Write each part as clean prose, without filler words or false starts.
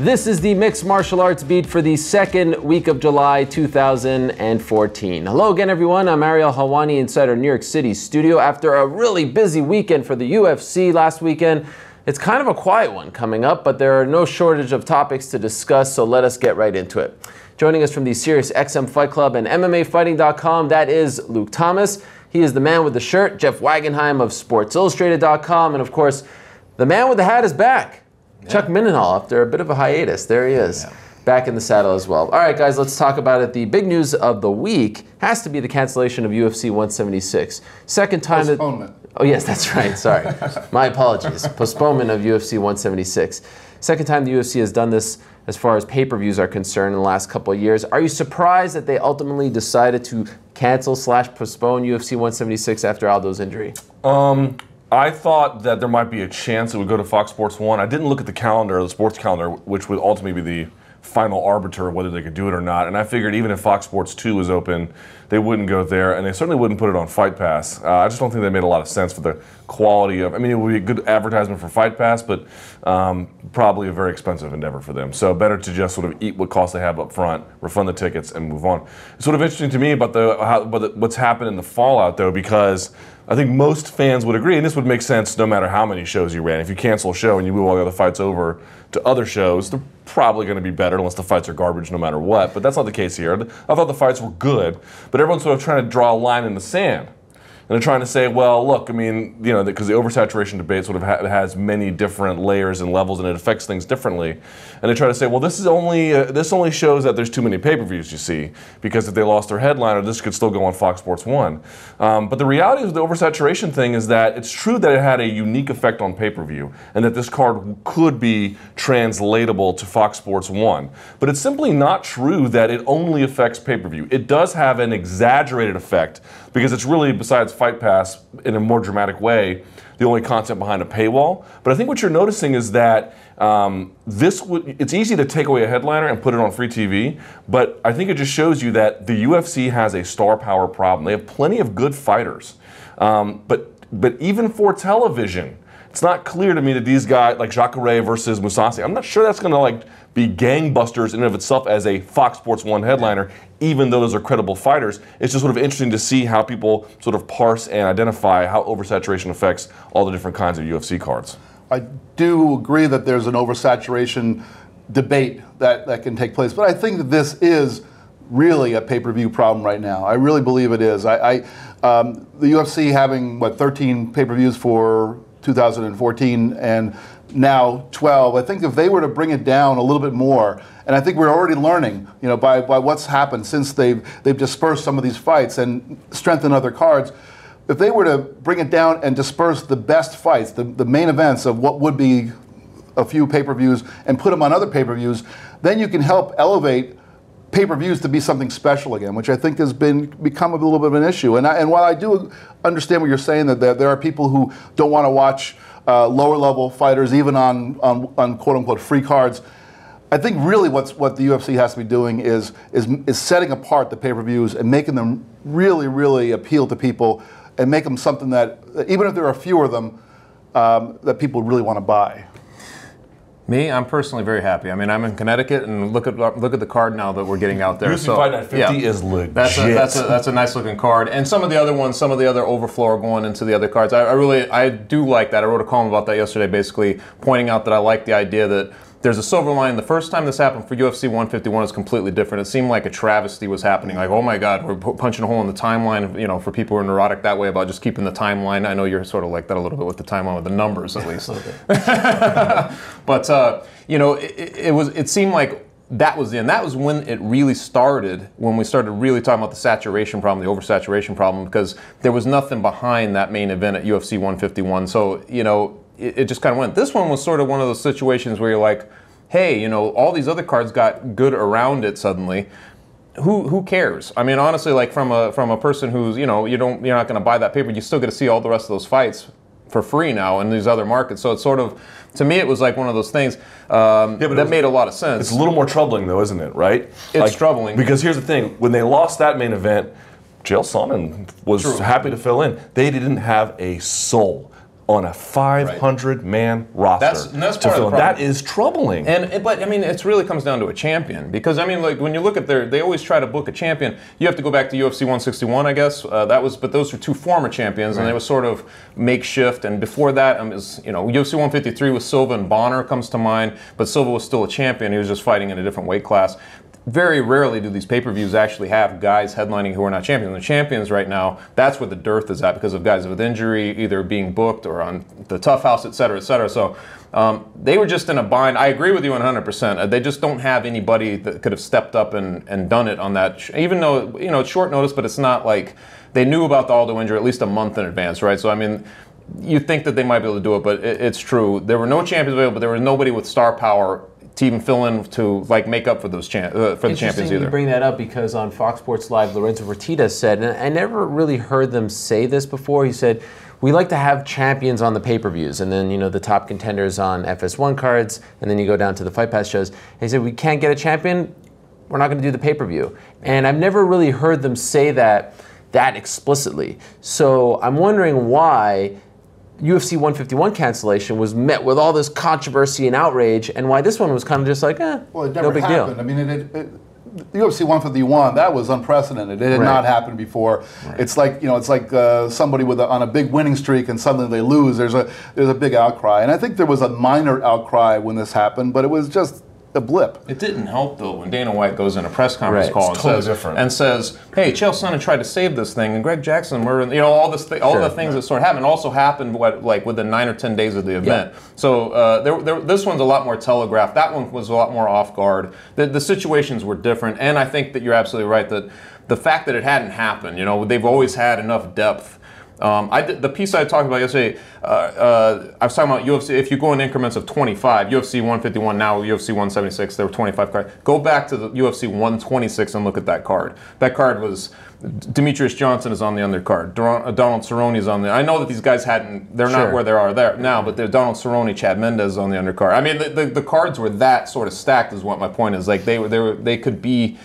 This is the Mixed Martial Arts Beat for the second week of July 2014. Hello again, everyone. I'm Ariel Helwani inside our New York City studio. After a really busy weekend for the UFC last weekend, it's kind of a quiet one coming up, but there are no shortage of topics to discuss, so let us get right into it. Joining us from the SiriusXM Fight Club and MMAfighting.com, that is Luke Thomas. He is the man with the shirt, Jeff Wagenheim of SportsIllustrated.com, and of course, the man with the hat is back. Yeah. Chuck Mindenhall, after a bit of a hiatus. There he is, back in the saddle as well. All right, guys, let's talk about it. The big news of the week has to be the cancellation of UFC 176. Second time Postponement. Oh, yes, that's right. Sorry. My apologies. Postponement of UFC 176. Second time the UFC has done this as far as pay-per-views are concerned in the last couple of years. Are you surprised that they ultimately decided to cancel/postpone UFC 176 after Aldo's injury? I thought that there might be a chance it would go to Fox Sports 1. I didn't look at the calendar, the sports calendar, which would ultimately be the final arbiter of whether they could do it or not. And I figured even if Fox Sports 2 was open, they wouldn't go there, and they certainly wouldn't put it on Fight Pass. I just don't think that made a lot of sense for the quality of, I mean, it would be a good advertisement for Fight Pass, but probably a very expensive endeavor for them. So better to just sort of eat what costs they have up front, refund the tickets, and move on. It's sort of interesting to me about what's happened in the fallout, though, because I think most fans would agree, and this would make sense no matter how many shows you ran. If you cancel a show and you move all the other fights over to other shows, they're probably going to be better unless the fights are garbage no matter what. But that's not the case here. I thought the fights were good, but everyone's sort of trying to draw a line in the sand. And they're trying to say, well, look, I mean, you know, because the oversaturation debate sort of has many different layers and levels, and it affects things differently. And they try to say, well, this only shows that there's too many pay-per-views, you see, because if they lost their headliner, this could still go on Fox Sports 1. But the reality of the oversaturation thing is that it's true that it had a unique effect on pay-per-view, and that this card could be translatable to Fox Sports 1. But it's simply not true that it only affects pay-per-view. It does have an exaggerated effect, because it's really, besides Fight Pass, in a more dramatic way, the only content behind a paywall. But I think what you're noticing is that it's easy to take away a headliner and put it on free TV, but I think it just shows you that the UFC has a star power problem. They have plenty of good fighters, but even for television, it's not clear to me that these guys, like Jacare versus Mousasi, I'm not sure that's going to be gangbusters in and of itself as a Fox Sports 1 headliner, even though those are credible fighters. It's just sort of interesting to see how people sort of parse and identify how oversaturation affects all the different kinds of UFC cards. I do agree that there's an oversaturation debate that can take place, but I think that this is really a pay-per-view problem right now. I really believe it is. The UFC having, 13 pay-per-views for 2014 and now 12. I think if they were to bring it down a little bit more, and I think we're already learning, you know, by what's happened since they've dispersed some of these fights and strengthened other cards. If they were to bring it down and disperse the best fights, the main events of what would be a few pay-per-views, and put them on other pay-per-views, then you can help elevate pay-per-views to be something special again, which I think has become a little bit of an issue. And while I do understand what you're saying, that there are people who don't want to watch lower level fighters, even on quote unquote free cards, I think really what the UFC has to be doing is setting apart the pay-per-views and making them really, really appeal to people, and make them something that, even if there are fewer of them, that people really want to buy. Me, I'm personally very happy. I mean, I'm in Connecticut, and look at the card now that we're getting out there. UFC Fight Night 50 is legit. That's a nice looking card, and some of the other ones, some of the other overflow are going into the other cards. I do like that. I wrote a column about that yesterday, basically pointing out that I like the idea that there's a silver lining. The first time this happened for UFC 151 is completely different. It seemed like a travesty was happening. Like, oh my God, we're punching a hole in the timeline. You know, for people who are neurotic that way about just keeping the timeline. I know you're sort of like that a little bit with the timeline, with the numbers at least. But you know, it seemed like that was the end. That was when it really started, when we started really talking about the saturation problem, the oversaturation problem, because there was nothing behind that main event at UFC 151. So, you know, it just kind of went. This one was sort of one of those situations where you're like, hey, you know, all these other cards got good around it suddenly. Who cares? I mean, honestly, like from a person who's, you know, you're not going to buy that paper, you still get to see all the rest of those fights for free now in these other markets. So it's sort of, to me, it was like one of those things that made a lot of sense. It's a little more troubling, though, isn't it? Right? It's troubling because here's the thing: when they lost that main event, Chael Sonnen was happy to fill in. They didn't have a soul. on a 500-man roster. That's part of the problem. That is troubling. But I mean, it really comes down to a champion, because I mean, like when you look at they always try to book a champion. You have to go back to UFC 161, I guess. But those were two former champions, and they were sort of makeshift. And before that, UFC 153 with Silva and Bonner comes to mind, but Silva was still a champion. He was just fighting in a different weight class. Very rarely do these pay-per-views actually have guys headlining who are not champions. The champions right now, that's where the dearth is at, because of guys with injury, either being booked or on the Tough House, et cetera, et cetera. So they were just in a bind. I agree with you 100%. They just don't have anybody that could have stepped up and done it on that. Even though, it's short notice, but it's not like they knew about the Aldo injury at least a month in advance, right? So, I mean, you think that they might be able to do it, but it's true. There were no champions available, but there was nobody with star power to even fill in to make up for those for the champions either. You bring that up because on Fox Sports Live, Lorenzo Fertitta said, and I never really heard them say this before. He said, "We like to have champions on the pay-per-views, and then the top contenders on FS1 cards, and then you go down to the Fight Pass shows." And he said, "We can't get a champion, we're not going to do the pay-per-view." And I've never really heard them say that explicitly. So I'm wondering why UFC 151 cancellation was met with all this controversy and outrage, and why this one was kind of just like, well, it never no big happened. deal. I mean, the UFC 151, that was unprecedented. It had not happened before. Right. It's like somebody on a big winning streak and suddenly they lose. There's a big outcry, and I think there was a minor outcry when this happened, but it was just a blip. It didn't help though when Dana White goes in a press conference call and says, "Hey, Chael Sonnen tried to save this thing, and Greg Jackson were all the things that sort of happened also happened within 9 or 10 days of the event." Yeah. So this one's a lot more telegraphed. That one was a lot more off guard. The situations were different, and I think that you're absolutely right that the fact that it hadn't happened, they've always had enough depth. The piece I talked about yesterday, I was talking about UFC. If you go in increments of 25, UFC 151 now, UFC 176, there were 25 cards. Go back to the UFC 126 and look at that card. That card was Demetrius Johnson is on the undercard. Donald Cerrone is on the. I know that these guys they're not where they are there now, but they're Donald Cerrone, Chad Mendez is on the undercard. I mean, the cards were that sort of stacked. Is what my point is. Like they could be.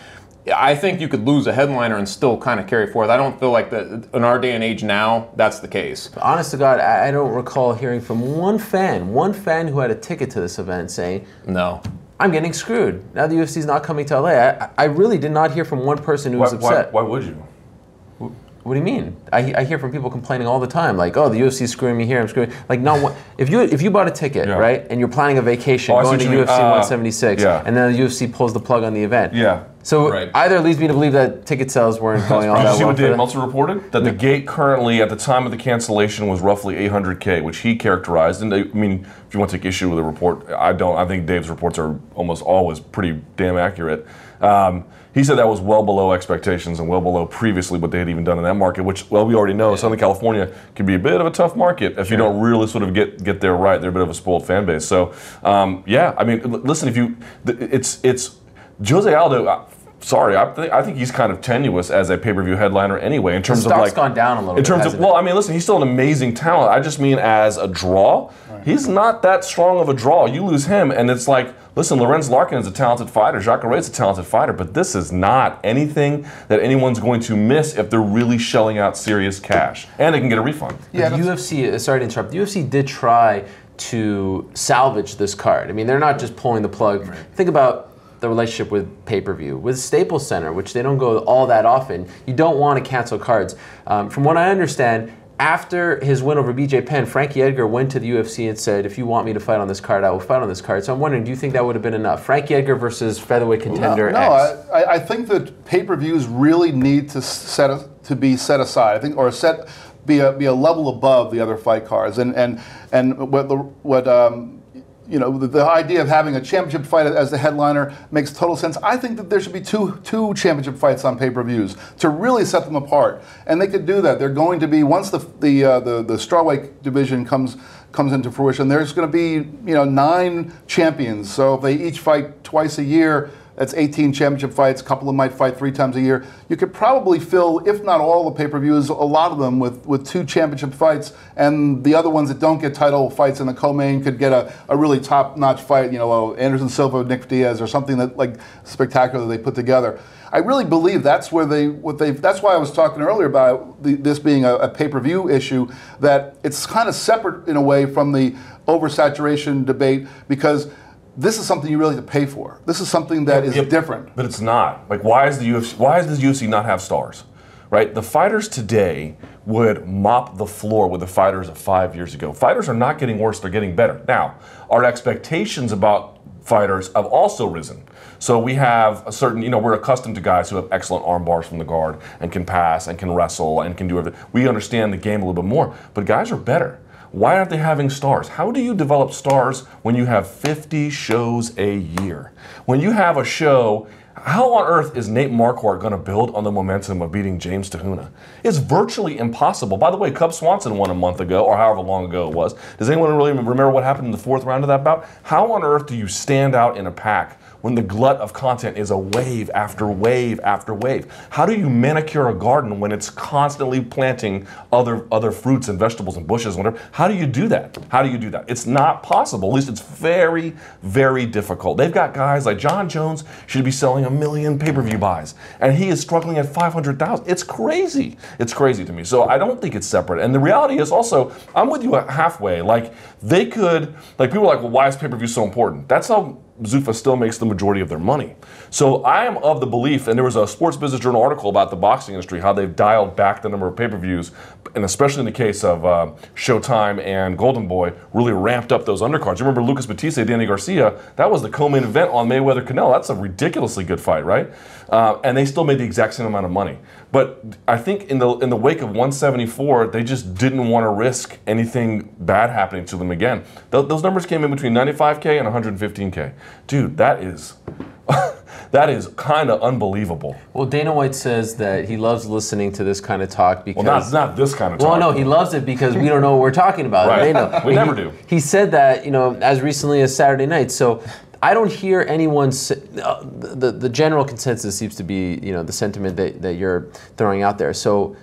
I think you could lose a headliner and still kind of carry forth. I don't feel like that in our day and age now, that's the case. Honest to God, I don't recall hearing from one fan who had a ticket to this event saying, "No, I'm getting screwed. Now the UFC's not coming to LA." I really did not hear from one person who was upset. Why would you? What do you mean? I hear from people complaining all the time, like, "Oh, the UFC's screwing me here. I'm screwing." Like, no, if you bought a ticket, right, and you're planning a vacation going to UFC 176, and then the UFC pulls the plug on the event, So either it leads me to believe that ticket sales weren't going all that well. Did you see what Dave Meltzer reported? That the gate currently, at the time of the cancellation, was roughly 800K, which he characterized. And I mean, if you want to take issue with the report, I don't. I think Dave's reports are almost always pretty damn accurate. He said that was well below expectations and well below previously what they had even done in that market, which, well, we already know Southern California can be a bit of a tough market if you don't really sort of get there right. They're a bit of a spoiled fan base. So, I mean, listen, it's Jose Aldo. Sorry, I think he's kind of tenuous as a pay-per-view headliner anyway. In terms of stock's gone down a little bit. In terms of, well, I mean, listen, he's still an amazing talent. I just mean as a draw, he's not that strong of a draw. You lose him, and it's like, listen, Lorenz Larkin is a talented fighter. Jacare is a talented fighter, but this is not anything that anyone's going to miss if they're really shelling out serious cash, and they can get a refund. Yeah, the UFC. Sorry to interrupt. The UFC did try to salvage this card. I mean, they're not just pulling the plug. Right. Think about the relationship with pay-per-view. With Staples Center, which they don't go all that often, you don't want to cancel cards. From what I understand, after his win over BJ Penn, Frankie Edgar went to the UFC and said, "If you want me to fight on this card, I will fight on this card." So I'm wondering, do you think that would have been enough? Frankie Edgar versus featherweight contender X. I think that pay-per-views really need to be set aside. I think, or be a level above the other fight cards. And the idea of having a championship fight as the headliner makes total sense. I think that there should be two championship fights on pay-per-views to really set them apart, and they could do that. They're going to be, once the strawweight division comes into fruition, there's going to be 9 champions. So if they each fight twice a year, That's 18 championship fights. A couple of them might fight 3 times a year. You could probably fill, if not all the pay-per-views, a lot of them with 2 championship fights, and the other ones that don't get title fights in the co-main could get a really top-notch fight. Anderson Silva, Nick Diaz, or something that like spectacular they put together. I really believe that's where that's why I was talking earlier about this being a pay-per-view issue, that it's kind of separate in a way from the oversaturation debate, because this is something you really have to pay for. This is something that is different. But it's not. Like, why does the UFC not have stars? Right? The fighters today would mop the floor with the fighters of 5 years ago. Fighters are not getting worse, they're getting better. Now, our expectations about fighters have also risen. So we have a certain, we're accustomed to guys who have excellent arm bars from the guard and can pass and can wrestle and can do everything. We understand the game a little bit more, but guys are better. Why aren't they having stars? How do you develop stars when you have 50 shows a year? When you have a show, how on earth is Nate Marquardt going to build on the momentum of beating James Tahuna? It's virtually impossible. By the way, Cub Swanson won a month ago, or however long ago it was. Does anyone really remember what happened in the 4th round of that bout? How on earth do you stand out in a pack when the glut of content is a wave after wave after wave? How do you manicure a garden when it's constantly planting other fruits and vegetables and bushes and whatever? How do you do that? How do you do that? It's not possible. At least it's very, very difficult. They've got guys like John Jones should be selling 1 million pay-per-view buys, and he is struggling at 500,000. It's crazy. It's crazy to me. So I don't think it's separate. And the reality is also, I'm with you halfway. Like, they could, like, people are like, well, why is pay-per-view so important? That's how Zuffa still makes the majority of their money. So I am of the belief, and there was a Sports Business Journal article about the boxing industry, how they've dialed back the number of pay-per-views, and especially in the case of Showtime and Golden Boy, really ramped up those undercards. You remember Lucas Batista, Danny Garcia? That was the co-main event on Mayweather-Canelo. That's a ridiculously good fight, right? And they still made the exact same amount of money. But I think in the wake of 174, they just didn't want to risk anything bad happening to them again. Those numbers came in between 95K and 115K. Dude, that is that is kind of unbelievable. Well, Dana White says that he loves listening to this kind of talk because... Well, not this kind of talk. Well, no, he loves it because we don't know what we're talking about. Right. They know. We never do. He said that, as recently as Saturday night. So I don't hear anyone the general consensus seems to be, the sentiment that you're throwing out there. So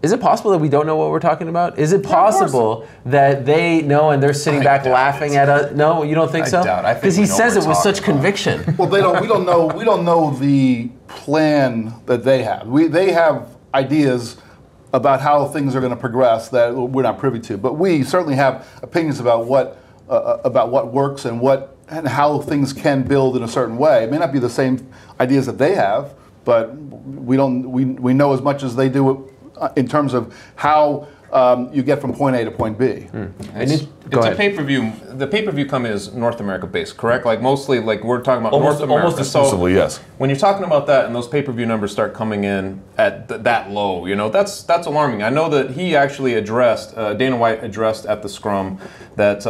is it possible that we don't know what we're talking about? Is it possible that they know and they're sitting back laughing at us? No, you don't think so? Because he says it with such conviction. Well, we don't know the plan that they have. They have ideas about how things are going to progress that we're not privy to, but we certainly have opinions about what works and how things can build in a certain way. It may not be the same ideas that they have, but we know as much as they do in terms of how you get from point A to point B. It's a pay-per-view. The pay-per-view company is North America based, correct? Like mostly, like we're talking about North America. Almost exclusively, yes. When you're talking about that and those pay-per-view numbers start coming in at that low, that's alarming. I know that he actually addressed, Dana White addressed at the scrum that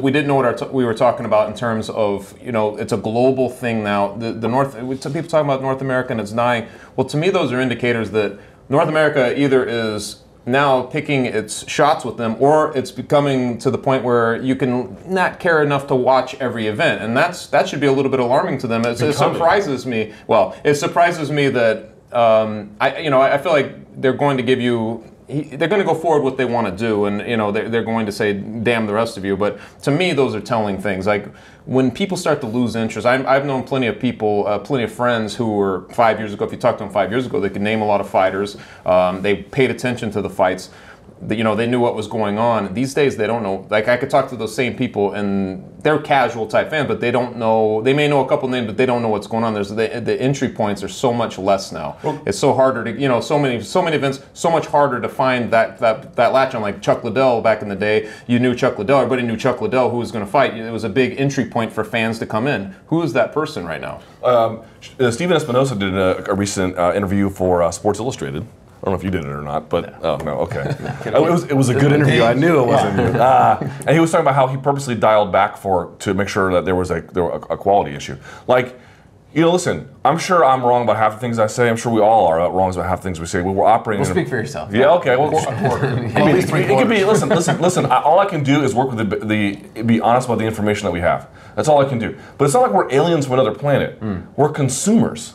we didn't know what we were talking about in terms of, it's a global thing now. The North, some people talking about North America and it's dying. Well, to me, those are indicators that North America either is now picking its shots with them, or it's becoming to the point where you can not care enough to watch every event, and that should be a little bit alarming to them. It surprises me. Well, it surprises me that I feel like they're going to give you. They're going to go forward what they want to do, and they're going to say, "Damn the rest of you." But to me, those are telling things. Like when people start to lose interest, I've known plenty of people, plenty of friends who were 5 years ago. If you talked to them 5 years ago, they could name a lot of fighters. They paid attention to the fights. They knew what was going on. These days, they don't know. Like I could talk to those same people, and they're casual type fans, but they don't know. They may know a couple names, but they don't know what's going on. The entry points are so much less now. Well, it's so harder to, so many events, so much harder to find that latch on. Like Chuck Liddell back in the day, you knew Chuck Liddell. Everybody knew Chuck Liddell, who was going to fight. It was a big entry point for fans to come in. Who is that person right now? Steven Espinosa did a recent interview for Sports Illustrated. I don't know if you did it or not, but oh no, okay. It was a good interview. I knew it wasn't good. And he was talking about how he purposely dialed back to make sure that there was a quality issue. Like Listen, I'm sure I'm wrong about half the things I say. I'm sure we all are wrong about half the things we say. We're operating. Well, speak for yourself. Yeah, okay. Well, It could be. Listen. All I can do is work with be honest about the information that we have. That's all I can do. But it's not like we're aliens from another planet. We're consumers.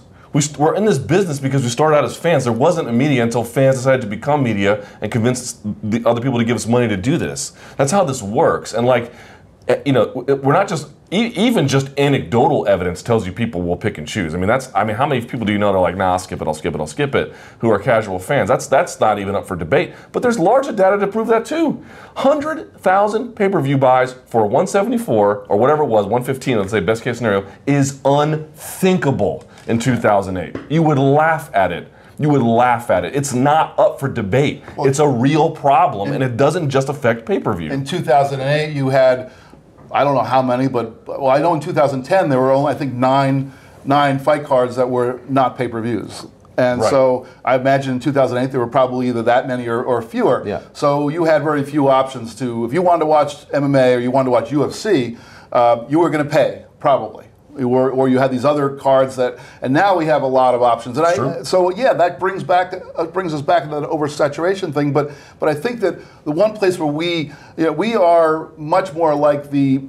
We're in this business because we started out as fans. There wasn't a media until fans decided to become media and convince the other people to give us money to do this. That's how this works. And we're not just even just anecdotal evidence tells you people will pick and choose. I mean, how many people do you know that are like, nah, I'll skip it, who are casual fans? That's not even up for debate. But there's larger data to prove that too. 100,000 pay-per-view buys for 174 or whatever it was, 115, let's say best case scenario, is unthinkable in 2008. You would laugh at it. It's not up for debate. It's a real problem, and it doesn't just affect pay-per-view. In 2008, you had, I don't know how many, but I know in 2010 there were only, I think, nine fight cards that were not pay-per-views. And so I imagine in 2008 there were probably either that many or fewer. Yeah. So you had very few options to, if you wanted to watch MMA or you wanted to watch UFC, you were going to pay, probably. Or you had these other cards and now we have a lot of options. And so yeah, that brings us back to that oversaturation thing. But I think that the one place where we are much more like the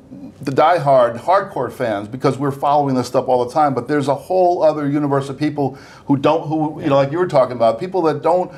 diehard hardcore fans because we're following this stuff all the time. But there's a whole other universe of people who like you were talking about, people that don't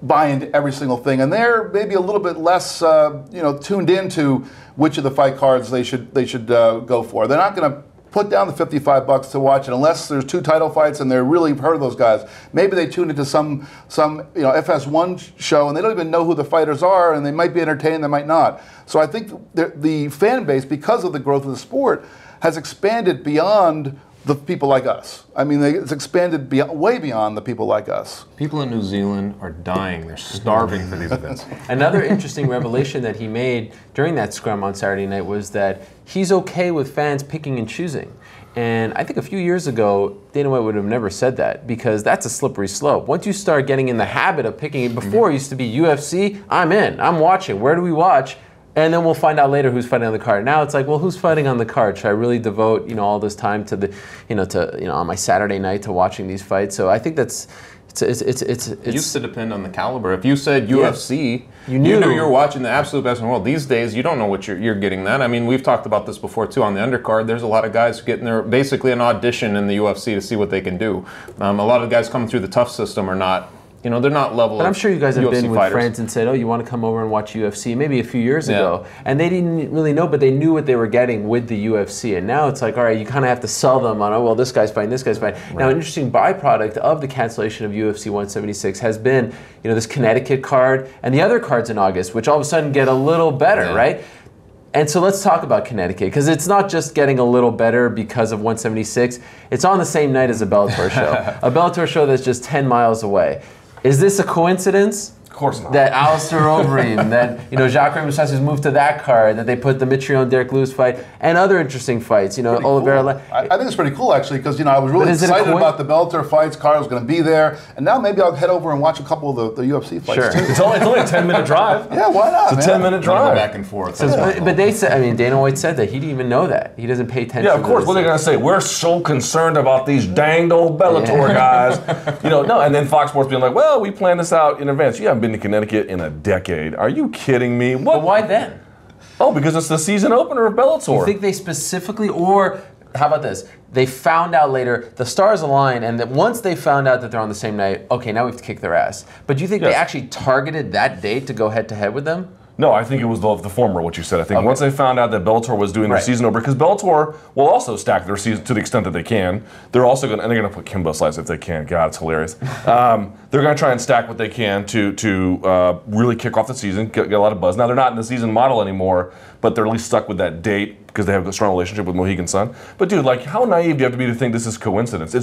buy into every single thing, and they're maybe a little bit less tuned into which of the fight cards they should go for. They're not going to put down the $55 to watch it unless there's 2 title fights and they're really heard of those guys. Maybe they tune into some FS1 show and they don't even know who the fighters are, and they might be entertained, they might not. So I think the fan base, because of the growth of the sport, has expanded beyond the people like us. I mean, it's expanded way beyond the people like us. People in New Zealand are dying. They're starving for these events. Another interesting revelation that he made during that scrum on Saturday night was that he's okay with fans picking and choosing. And I think a few years ago, Dana White would have never said that because that's a slippery slope. Once you start getting in the habit of picking, before it used to be UFC, I'm in, I'm watching, where do we watch? And then we'll find out later who's fighting on the card. Now it's like, well, who's fighting on the card? Should I really devote, all this time to on my Saturday night to watching these fights? So I think it's it used to depend on the caliber. If you said UFC, you knew you were watching the absolute best in the world. These days, you don't know what you're getting that. I mean, we've talked about this before too on the undercard. There's a lot of guys getting their basically an audition in the UFC to see what they can do. A lot of guys coming through the tough system are not. They're not level. But I'm sure you guys have UFC been with fighters. friends and said, "Oh, you want to come over and watch UFC?" Maybe a few years ago, and they didn't really know, but they knew what they were getting with the UFC. And now it's like, all right, you kind of have to sell them on, oh, well, this guy's fighting, this guy's fighting. Right. Now, an interesting byproduct of the cancellation of UFC 176 has been, this Connecticut card and the other cards in August, which all of a sudden get a little better, right? And so let's talk about Connecticut, because it's not just getting a little better because of 176. It's on the same night as a Bellator show, a Bellator show that's just 10 miles away. Is this a coincidence? Of course not. That Alistair Overeem, that Jacare Mousasi's moved to that card, that they put the Mitrione Derek Lewis fight, and other interesting fights. Oliveira. Cool. I think it's pretty cool actually, because I was really excited about the Bellator fights. Carl was going to be there, and now maybe I'll head over and watch a couple of the UFC fights too. It's only a 10-minute drive. Yeah, why not? It's a 10-minute drive. Back and forth. But they said, Dana White said that he didn't even know that. He doesn't pay attention. Yeah, of course. What are they going to say? We're so concerned about these danged old Bellator guys. No. And then Fox Sports being like, well, we planned this out in advance. You haven't been to Connecticut in a decade. Are you kidding me? What? But why then? Oh, because it's the season opener of Bellator. You think they specifically, or how about this? They found out later, the stars align, and that once they found out that they're on the same night, okay, now we have to kick their ass. But do you think they actually targeted that date to go head-to-head with them? No, I think it was the former, what you said. I think once they found out that Bellator was doing their season opener, because Bellator will also stack their season to the extent that they can. They're also going to, and they're going to put Kimbo Slice if they can. God, it's hilarious. They're going to try and stack what they can to really kick off the season, get a lot of buzz. Now, they're not in the season model anymore, but they're at least stuck with that date because they have a strong relationship with Mohegan Sun. But dude, how naive do you have to be to think this is coincidence?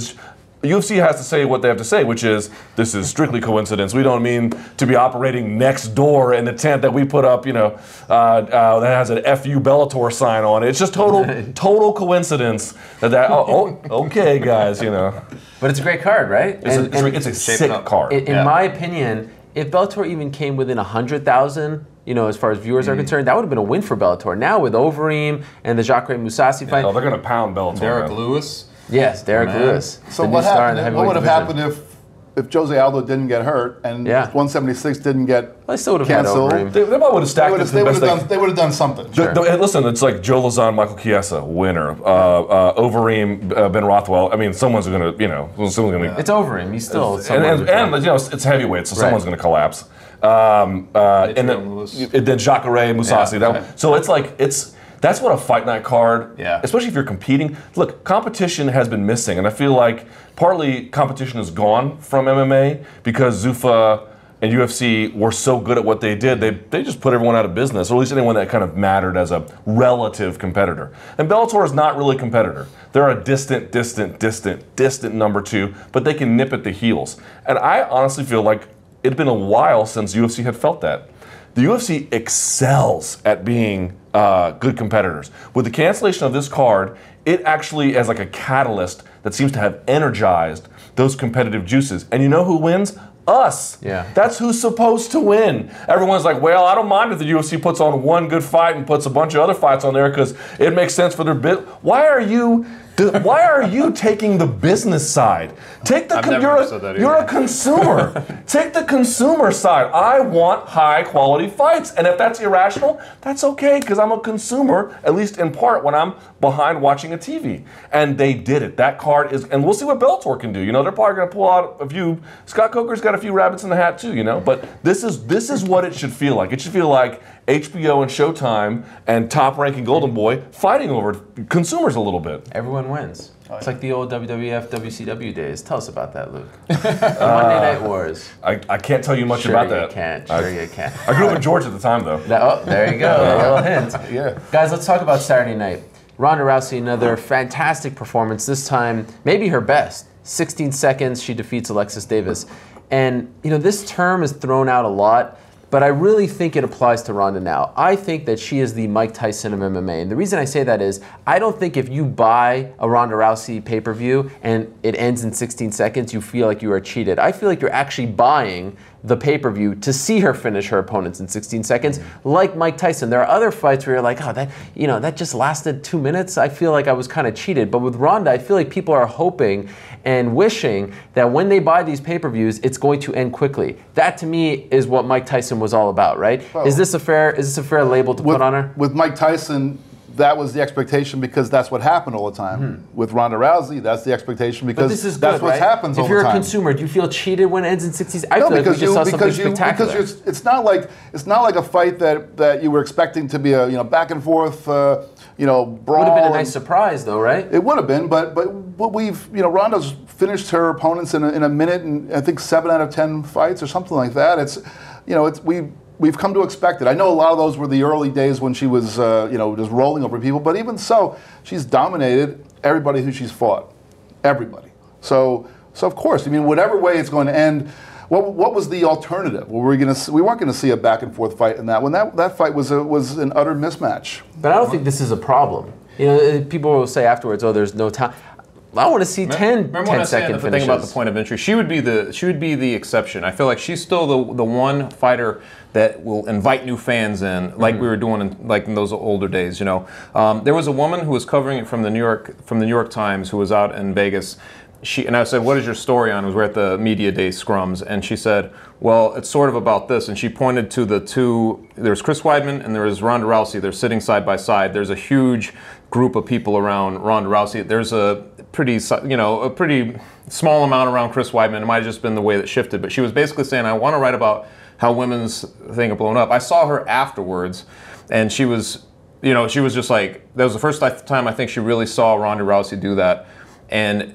UFC has to say what they have to say, which is, this is strictly coincidence. We don't mean to be operating next door in the tent that we put up, that has an FU Bellator sign on it. It's just total coincidence okay, guys, But it's a great card, right? It's a sick card. In my opinion, if Bellator even came within 100,000, as far as viewers are concerned, that would have been a win for Bellator. Now with Overeem and the Jacare Mousasi fight. No, they're going to pound Bellator. Derek Lewis. Yes, Derek Lewis. So the new what star in the happened? What would have heavyweight happened if Jose Aldo didn't get hurt and 176 didn't get I still would have had canceled? Overeem. They probably would have stacked it to the best they would have done something. Listen, it's like Joe Lazon, Michael Chiesa, winner. Overeem, Ben Rothwell. I mean, someone's going to, someone's going to. It's Overeem. He's still. And it's heavyweight, so someone's going to collapse. And then Jacare Mousasi. So it's like that's what a fight night card. Yeah. Especially if you're competing. Look, competition has been missing, and I feel like partly competition is gone from MMA because Zuffa and UFC were so good at what they did. They just put everyone out of business, or at least anyone that kind of mattered as a relative competitor. And Bellator is not really a competitor. They're a distant number 2, but they can nip at the heels. And I honestly feel like it'd been a while since UFC had felt that. The UFC excels at being good competitors. With the cancellation of this card, it actually as like a catalyst that seems to have energized those competitive juices. And you know who wins? Us. Yeah. That's who's supposed to win. Everyone's like, well, I don't mind if the UFC puts on one good fight and puts a bunch of other fights on there because it makes sense for their bit. Why are you taking the business side? Take the you're a consumer. Take the consumer side. I want high quality fights, and if that's irrational, that's okay because I'm a consumer, at least in part when I'm behind watching a TV. And they did it. That card is, and we'll see what Bellator can do. They're probably going to pull out a few. Scott Coker's got a few rabbits in the hat too. But this is what it should feel like. It should feel like HBO and Showtime and top-ranking Golden Boy fighting over consumers a little bit. Everyone wins. It's like the old WWF, WCW days. Tell us about that, Luke. Monday Night Wars. I can't tell you much about that. Sure you can't. I grew up in Georgia at the time, though. There you go. A little hint. Yeah. Guys, let's talk about Saturday night. Ronda Rousey, another fantastic performance. This time, maybe her best. 16 seconds, she defeats Alexis Davis. And, this term is thrown out a lot. But I really think it applies to Ronda now. I think that she is the Mike Tyson of MMA. And the reason I say that is, I don't think if you buy a Ronda Rousey pay-per-view and it ends in 16 seconds, you feel like you are cheated. I feel like you're actually buying the pay-per-view to see her finish her opponents in 16 seconds, like Mike Tyson. There are other fights where you're like, that just lasted 2 minutes. I feel like I was kind of cheated. But with Ronda, I feel like people are hoping and wishing that when they buy these pay-per-views, it's going to end quickly. That to me is what Mike Tyson was all about, right? Well, is this a fair label to put on her? With Mike Tyson, that was the expectation because that's what happened all the time. With Ronda Rousey, that's the expectation because that's what happens all the time. If you're a consumer, do you feel cheated when it ends in 60 seconds? I feel like we just saw something spectacular. Because it's not like a fight that you were expecting to be a back and forth brawl. Would have been a nice surprise though, right? It would have been, but we've Ronda's finished her opponents in a minute and I think 7 out of 10 fights or something like that. We've come to expect it. I know a lot of those were the early days when she was, just rolling over people. But even so, she's dominated everybody who she's fought, everybody. So of course, whatever way it's going to end. What was the alternative? We weren't going to see a back and forth fight in that. When that fight was an utter mismatch. But I don't think this is a problem. People will say afterwards, "Oh, there's no time." I want to see 10-second finishes. The thing about the point of entry, she would be the exception. I feel like she's still the one fighter that will invite new fans in, like we were doing in those older days. There was a woman who was covering it from the New York Times who was out in Vegas. And I said, "What is your story on?" It was we're at the media day scrums, and she said, "Well, it's sort of about this." And she pointed to the two. There's Chris Weidman and there was Ronda Rousey. They're sitting side by side. There's a huge group of people around Ronda Rousey. There's a pretty small amount around Chris Weidman. It might have just been the way that shifted, but she was basically saying, "I want to write about how women's thing have blown up." I saw her afterwards, and she was just like, that was the first time I think she really saw Ronda Rousey do that, and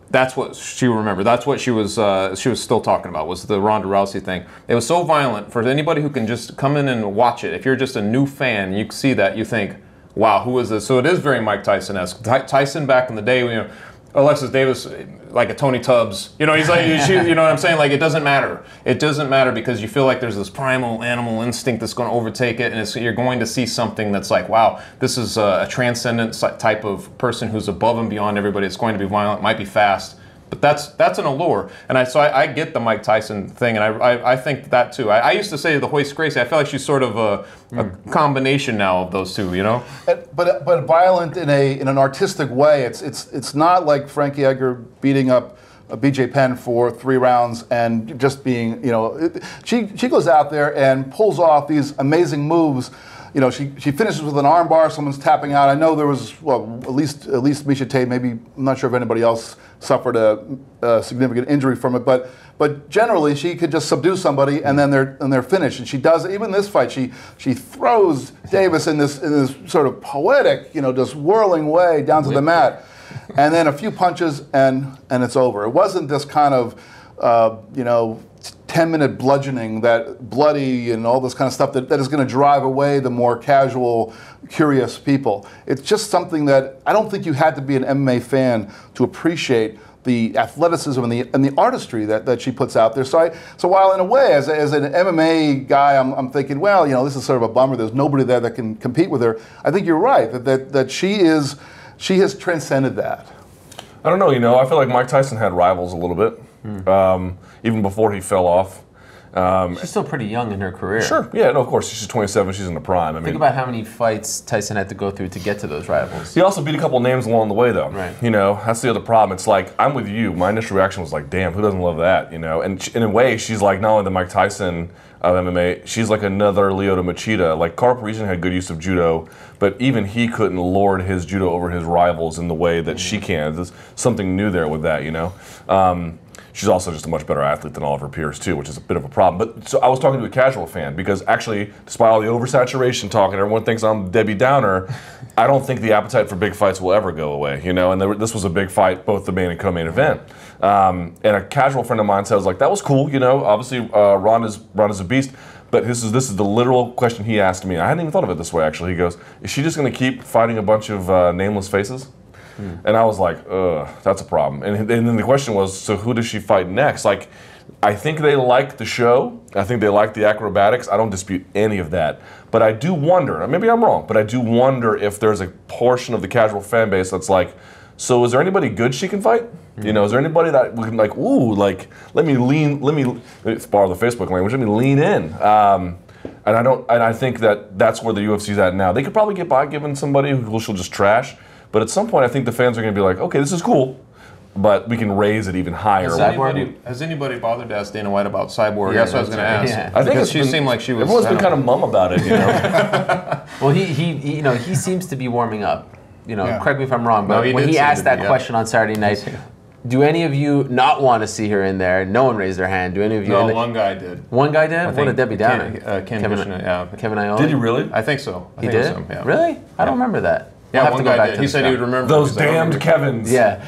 that's what she remembered. That's what she was still talking about, was the Ronda Rousey thing. It was so violent. For anybody who can just come in and watch it, if you're just a new fan, you see that, you think, wow, who is this? So it is very Mike Tyson-esque. Tyson back in the day, Alexis Davis, like a Tony Tubbs. He's like, you know what I'm saying? Like, it doesn't matter. It doesn't matter because you feel like there's this primal animal instinct that's going to overtake it, and you're going to see something that's like, wow, this is a transcendent type of person who's above and beyond everybody. It's going to be violent, might be fast. But that's an allure, and so I get the Mike Tyson thing, and I think that too. I used to say the Royce Gracie. I feel like she's sort of a combination now of those two, you know. But violent in an artistic way. It's not like Frankie Edgar beating up BJ Penn for 3 rounds and just being, you know, she goes out there and pulls off these amazing moves. You know, she finishes with an armbar. Someone's tapping out. I know there was, well, at least Machida. Maybe I'm not sure if anybody else suffered a significant injury from it. But generally, she could just subdue somebody and then they're finished. And she does it. Even in this fight, she throws Davis in this sort of poetic, you know, just whirling way down to the mat, and then a few punches and it's over. It wasn't this kind of you know, 10-minute bludgeoning, that bloody and all this kind of stuff that is going to drive away the more casual, curious people. It's just something that I don't think you had to be an MMA fan to appreciate the athleticism and the artistry that she puts out there. So while in a way, as an MMA guy, I'm thinking, well, you know, this is sort of a bummer. There's nobody there that can compete with her. I think you're right that she has transcended that. I don't know, you know, I feel like Mike Tyson had rivals a little bit, even before he fell off. She's still pretty young in her career. Sure, yeah, no, of course, she's 27, she's in the prime. I mean, think about how many fights Tyson had to go through to get to those rivals. He also beat a couple names along the way, though. Right. You know, that's the other problem. It's like, I'm with you. My initial reaction was like, damn, who doesn't love that, you know? And in a way, she's like not only the Mike Tyson of MMA, she's like another Lyoto Machida. Like, Carl Parisian had good use of judo, but even he couldn't lord his judo over his rivals in the way that she can. There's something new there with that, you know? She's also just a much better athlete than all of her peers, too, which is a bit of a problem. But so I was talking to a casual fan because actually, despite all the oversaturation talk and everyone thinks I'm Debbie Downer, I don't think the appetite for big fights will ever go away, you know? And this was a big fight, both the main and co-main event. And a casual friend of mine said, like, that was cool, you know? Obviously, Ronda's a beast. But this is the literal question he asked me. I hadn't even thought of it this way, actually. He goes, is she just going to keep fighting a bunch of nameless faces? And I was like, ugh, that's a problem. And then the question was, so who does she fight next? Like, I think they like the show. I think they like the acrobatics. I don't dispute any of that. But I do wonder, maybe I'm wrong, but I do wonder if there's a portion of the casual fan base that's like, so is there anybody good she can fight? You know, is there anybody that we can like, ooh, like, let me borrow the Facebook language, let me lean in. And I think that's where the UFC's at now. They could probably get by giving somebody who she'll just trash. But at some point, I think the fans are going to be like, okay, this is cool, but we can raise it even higher. Has anybody bothered to ask Dana White about Cyborg? Yeah, that's what I was going to ask. Yeah. I think she seemed like she was. Everyone's been kind of mum about it, you know. Well, he you know, he seems to be warming up. You know, correct me if I'm wrong, but No, when he asked that be, question on Saturday night, do any of you not want to see her in there? No one raised their hand. Do any of you? No, one guy did. One guy did? What a Debbie Downer. Kevin Ione? Did he really? I think so. He did? So, yeah. Really? I don't remember that. Yeah, We'll have one to go guy back did. to He the said show. he would remember. Those damned Kevins. Yeah,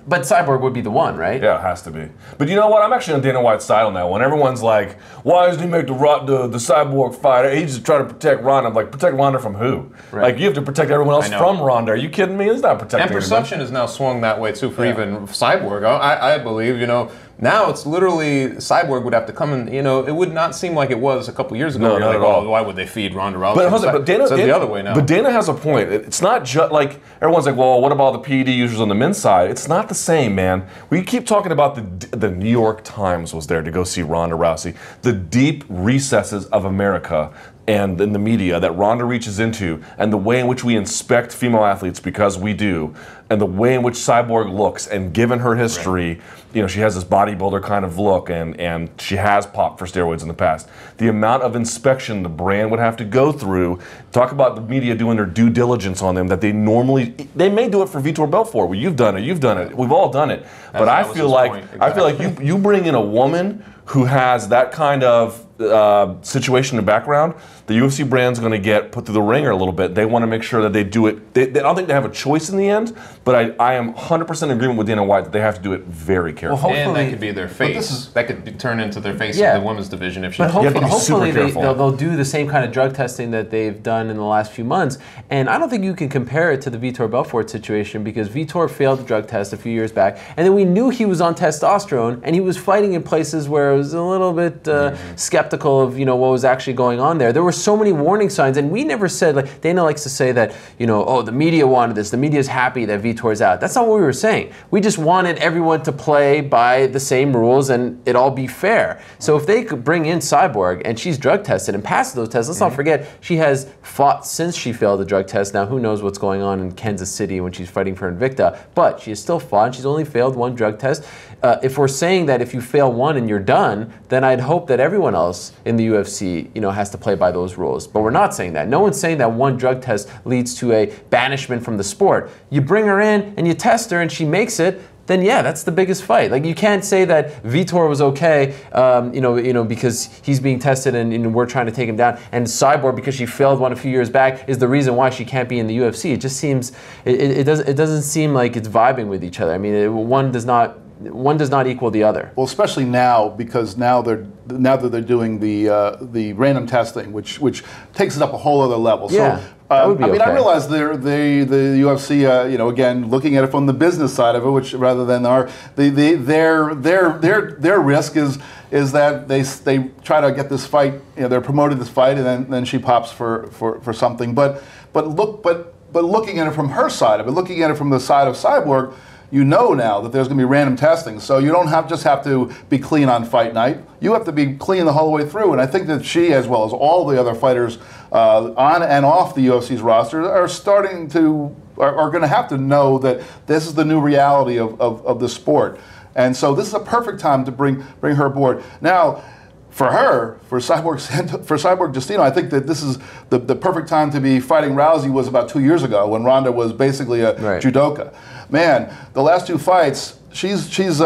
but Cyborg would be the one, right? Yeah, it has to be. But you know what? I'm actually on Dana White's side on that one. Everyone's like, why doesn't he make the Cyborg fighter? He's just trying to protect Ronda. I'm like, protect Ronda from who? Right. Like, you have to protect everyone else from Ronda. Are you kidding me? He's not protecting And perception is now swung that way too for even Cyborg. I believe, you know, now it's literally Cyborg would have to come and, you know, it would not seem like it was a couple years ago. No, You're not like, at all. oh, why would they feed Ronda Rousey? But Dana, it's the other way now. But Dana has a point. It's not just like, everyone's like, well, what about all the PED users on the men's side? It's not the same, man. We keep talking about the New York Times was there to go see Ronda Rousey. The deep recesses of America and in the media that Ronda reaches into, and the way in which we inspect female athletes because we do, and the way in which Cyborg looks, and given her history, you know, she has this bodybuilder kind of look, and she has popped for steroids in the past. The amount of inspection the brand would have to go through, talk about the media doing their due diligence on them that they may do it for Vitor Belfort. Well, you've done it, we've all done it. But I feel like you bring in a woman who has that kind of situation and background, the UFC brand's going to get put through the ringer a little bit. They want to make sure that they do it. I don't think they have a choice in the end, but I am 100% in agreement with Dana White that they have to do it very carefully. And that could be their face. That could turn into their face Yeah. of the women's division if she. But hopefully careful. they'll do the same kind of drug testing that they've done in the last few months. And I don't think you can compare it to the Vitor Belfort situation because Vitor failed the drug test a few years back. And then we knew he was on testosterone and he was fighting in places where it was a little bit skeptical skeptical of, what was actually going on there. There were so many warning signs, and we never said, like, Dana likes to say that, oh, the media wanted this, the media's happy that Vitor's out. That's not what we were saying. We just wanted everyone to play by the same rules and it all be fair. So if they could bring in Cyborg and she's drug tested and passes those tests, let's not forget, she has fought since she failed the drug test. Now, who knows what's going on in Kansas City when she's fighting for Invicta, but she has still fought and she's only failed one drug test. If we're saying that if you fail one and you're done, then I'd hope that everyone else in the UFC, has to play by those rules. But we're not saying that. No one's saying that one drug test leads to a banishment from the sport. You bring her in and you test her and she makes it, then yeah, that's the biggest fight. Like, you can't say that Vitor was okay, because he's being tested and we're trying to take him down, and Cyborg, because she failed one a few years back, is the reason why she can't be in the UFC. It just seems, it doesn't seem like it's vibing with each other. I mean, one does not equal the other. Well, especially now, because now that they're doing the random testing, which takes it up a whole other level. Yeah. So, That would be okay. I realize the UFC, again, looking at it from the business side of it, which rather than their risk is that they try to get this fight, they're promoting this fight, and then she pops for something. But looking at it from her side of it, looking at it from the side of Cyborg, now that there's going to be random testing, so you don't just have to be clean on fight night. You have to be clean the whole way through, and I think that she, as well as all the other fighters on and off the UFC's roster, are going to have to know that this is the new reality of the sport, and so this is a perfect time to bring her aboard. Now, for Cyborg Justino, I think that this is the perfect time to be fighting Rousey. Was about 2 years ago when Ronda was basically a judoka. Man, the last two fights, she's it's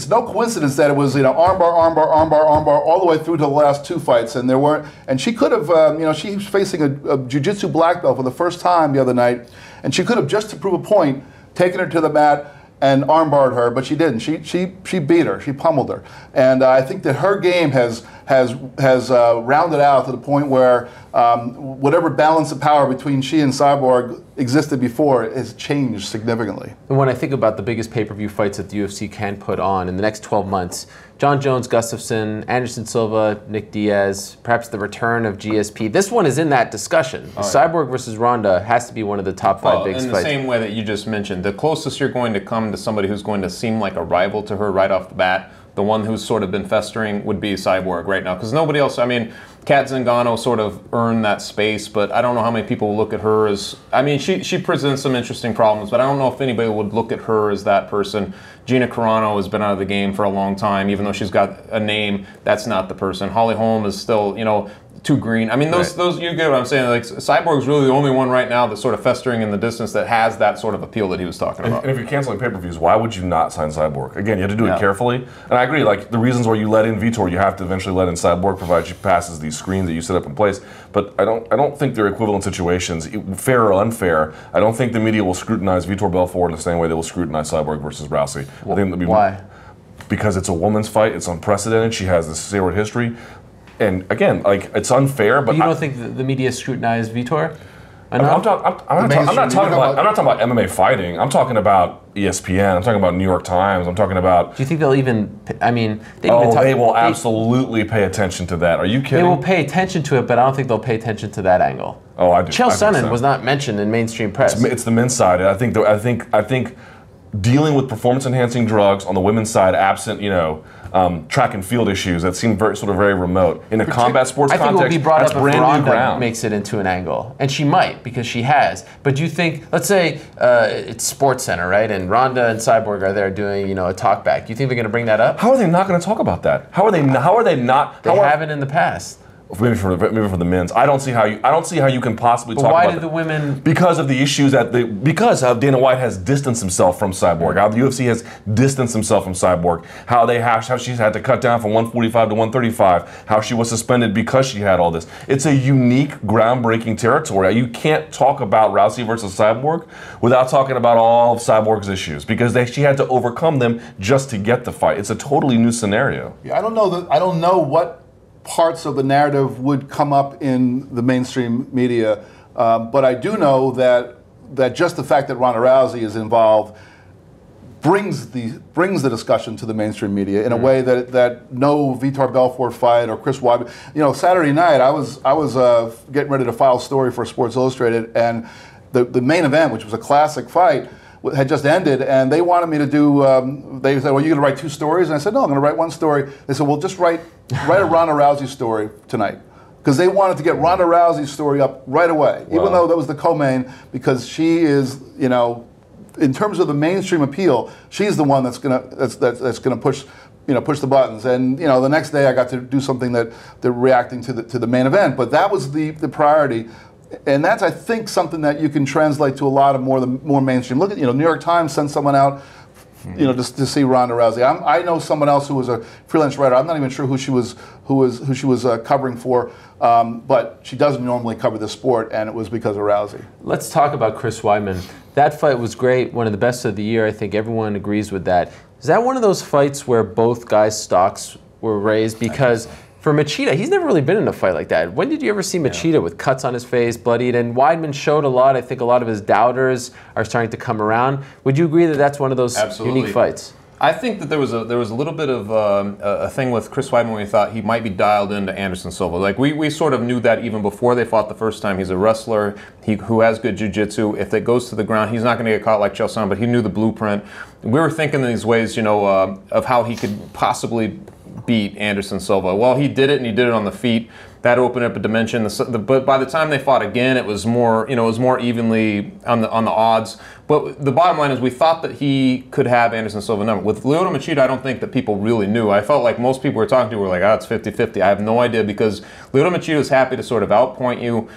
no coincidence that it was armbar all the way through to the last two fights, and she could have she was facing a jiu-jitsu black belt for the first time the other night, and she could have, just to prove a point, taken her to the mat and armbarred her, but she didn't. She beat her. She pummeled her, and I think that her game has rounded out to the point where whatever balance of power between she and Cyborg existed before has changed significantly. And when I think about the biggest pay-per-view fights that the UFC can put on in the next 12 months, John Jones, Gustafsson, Anderson Silva, Nick Diaz, perhaps the return of GSP. This one is in that discussion. Cyborg versus Ronda has to be one of the top five biggest fights. In the same way that you just mentioned, the closest you're going to come to somebody who's going to seem like a rival to her right off the bat, the one who's sort of been festering, would be Cyborg right now. Because nobody else, Kat Zingano sort of earned that space, but I don't know how many people will look at her as, she presents some interesting problems, but I don't know if anybody would look at her as that person. Gina Carano has been out of the game for a long time, even though she's got a name, that's not the person. Holly Holm is still, too green. Those you get what I'm saying. Like, Cyborg's really the only one right now that's sort of festering in the distance that has that sort of appeal that he was talking about. And if you're canceling pay-per-views, why would you not sign Cyborg? Again, you have to do it carefully. And I agree, like, the reasons where you let in Vitor, you have to eventually let in Cyborg, provided she passes these screens that you set up in place. But I don't think they're equivalent situations, fair or unfair. I don't think the media will scrutinize Vitor Belfort in the same way they will scrutinize Cyborg versus Rousey. Why? Because it's a woman's fight. It's unprecedented. She has this steroid history. And again, like, it's unfair, but you don't think the media scrutinized Vitor? I'm not talking about MMA fighting. I'm talking about ESPN. I'm talking about New York Times. I'm talking about. Do you think they'll even? They will absolutely pay attention to that. Are you kidding? They will pay attention to it, but I don't think they'll pay attention to that angle. Oh, I do. Chael Sonnen was not mentioned in mainstream press. It's the men's side. I think dealing with performance-enhancing drugs on the women's side, absent track and field issues that seem very remote in a combat sports context. I think it will be brought up if Ronda Ronda makes it into an angle, and she might, because she has. But do you think, let's say it's Sports Center, right, and Ronda and Cyborg are there doing a talkback. Do you think they're going to bring that up? How are they not going to talk about that? How are they not? They haven't in the past. Maybe for the men's. I don't see how you can possibly talk about. Why did the women? Because of the issues because how Dana White has distanced himself from Cyborg, how the UFC has distanced himself from Cyborg, how she's had to cut down from 145 to 135, how she was suspended because she had all this. It's a unique, groundbreaking territory. You can't talk about Rousey versus Cyborg without talking about all of Cyborg's issues, because she had to overcome them just to get the fight. It's a totally new scenario. Yeah, I don't know what parts of the narrative would come up in the mainstream media, but I do know that just the fact that Ronda Rousey is involved brings the discussion to the mainstream media in a way that no Vitor Belfort fight or Chris Weidman. You know, Saturday night I was getting ready to file a story for Sports Illustrated, and the main event, which was a classic fight, had just ended, and they wanted me to do. They said, "Well, you're going to write 2 stories," and I said, "No, I'm going to write 1 story." They said, "Well, just write a Ronda Rousey story tonight," because they wanted to get Ronda Rousey's story up right away, even though that was the co-main, because she is, you know, in terms of the mainstream appeal, she's the one that's gonna push, you know, push the buttons. And you know, the next day I got to do something that they're reacting to the main event, but that was the priority. And that's, I think, something that you can translate to a lot of more mainstream. Look at, you know, New York Times sent someone out, you know, just to see Ronda Rousey. I know someone else who was a freelance writer. I'm not even sure who she was covering for, but she doesn't normally cover the sport, and it was because of Rousey. Let's talk about Chris Weidman. That fight was great, one of the best of the year. I think everyone agrees with that. Is that one of those fights where both guys' stocks were raised? Because for Machida, he's never really been in a fight like that. When did you ever see Machida with cuts on his face, bloodied? And Weidman showed a lot. I think a lot of his doubters are starting to come around. Would you agree that that's one of those unique fights? I think that there was a little bit of a thing with Chris Weidman where we thought he might be dialed into Anderson Silva. Like we sort of knew that even before they fought the first time. He's a wrestler who has good jiu-jitsu. If it goes to the ground, he's not going to get caught like Chael Sonnen, but he knew the blueprint. We were thinking in these ways, you know, of how he could possibly beat Anderson Silva. Well, he did it, and he did it on the feet. That opened up a dimension. But by the time they fought again, it was more, you know, it was more evenly on the odds. But the bottom line is, we thought that he could have Anderson Silva number. With Lyoto Machida, I don't think that people really knew. I felt like most people we were talking to were like, "Oh, it's 50-50." I have no idea, because Lyoto Machida is happy to sort of outpoint you.